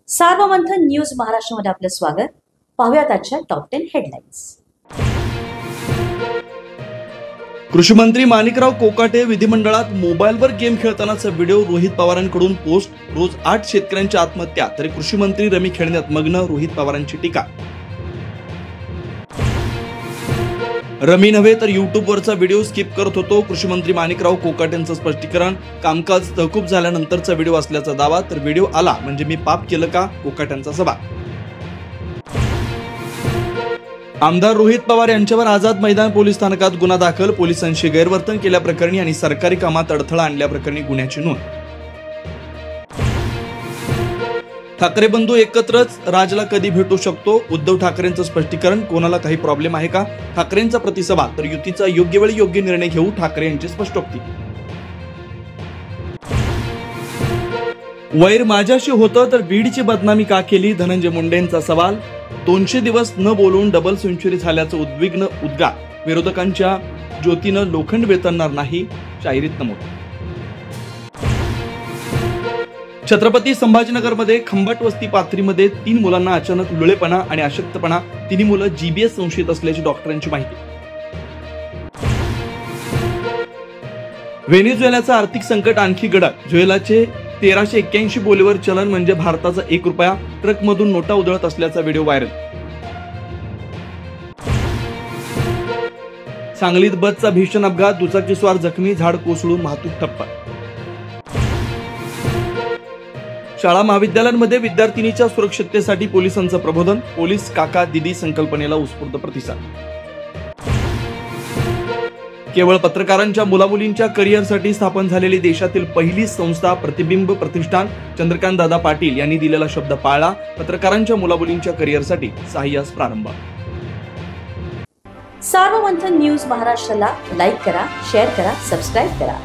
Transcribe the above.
Sarvamanthan news महाराष्ट्रामध्ये आपलं स्वागत। पाहूयात आजच्या टॉप 10 हेडलाईन्स। कृषी मंत्री माणिकराव कोकाटे विधिमंडळात मोबाईलवर गेम खेळतानाचा व्हिडिओ रोहित पवारांकडून पोस्ट। रोज 8 शेतकऱ्यांची आत्महत्या तरी कृषी मंत्री रमी खेळण्यात मग्न, रोहित पवारांची टीका। रमी नव्हे तर युट्यूबवरचा व्हिडिओ स्किप करत होतो, कृषी मंत्री माणिकराव कोकाटेंचं स्पष्टीकरण। कामकाज तहकूब झाल्यानंतरचा व्हिडिओ असल्याचा दावा, तर व्हिडिओ आला म्हणजे मी पाप केलं का, कोकाटेंचा सवाल। आमदार रोहित पवार यांच्यावर आझाद मैदान पोलीस स्थानकात गुन्हा दाखल। पोलिसांशी गैरवर्तन केल्याप्रकरणी आणि सरकारी कामात अडथळा आणल्याप्रकरणी गुन्ह्याची नोंद। ठाकरे बंधू एकत्रच, राजला कधी भेटू शकतो, उद्धव ठाकरेंचं स्पष्टीकरण। कोणाला काही प्रॉब्लेम आहे का, ठाकरेंचा प्रतिसभा, तर युतीचा योग्य वेळी योग्य निर्णय घेऊ, ठाकरे यांची स्पष्टोक्ती। वैर माझ्याशी होतं तर बीडची बदनामी का केली, धनंजय मुंडेंचा सवाल। 200 दिवस न बोलून डबल सेंचुरी झाल्याचं उद्विग्न उद्गार। विरोधकांच्या ज्योतीनं लोखंड वेतरणार नाही, शायरीत नमूद। छत्रपती संभाजीनगरमध्ये खंबाट वस्ती पाथरीमध्ये 3 मुलांना अचानक लुळेपणा आणि अशक्तपणा। 3 मुलं जीबीएस संशयित असल्याची डॉक्टरांची माहिती। व्हेनेझुएलाचं आर्थिक संकट आणखी गडद। व्हेनेझुएलाचे 1381 बोलीवर चलन म्हणजे भारताचा 1 रुपया। ट्रकमधून नोटा उधळत असल्याचा व्हिडिओ व्हायरल। सांगलीत बसचा भीषण अपघात, दुचाकीस्वार जखमी, झाड कोसळून वाहतूक ठप्प। शाळा महाविद्यालयांमध्ये विद्यार्थिनीच्या सुरक्षिततेसाठी पोलिसांचं प्रबोधन। पोलीस काका दिदी संकल्पनेला उत्स्फूर्त प्रतिसाद। केवळ पत्रकारांच्या मुलामुलींच्या करिअरसाठी स्थापन झालेली देशातील पहिली संस्था प्रतिबिंब प्रतिष्ठान। चंद्रकांत दादा पाटील यांनी दिलेला शब्द पाळला। पत्रकारांच्या मुलामुलींच्या करिअरसाठी सहाय्यास प्रारंभ। सार्वमंथन न्यूज महाराष्ट्राला लाईक करा, शेअर करा, सबस्क्राईब करा।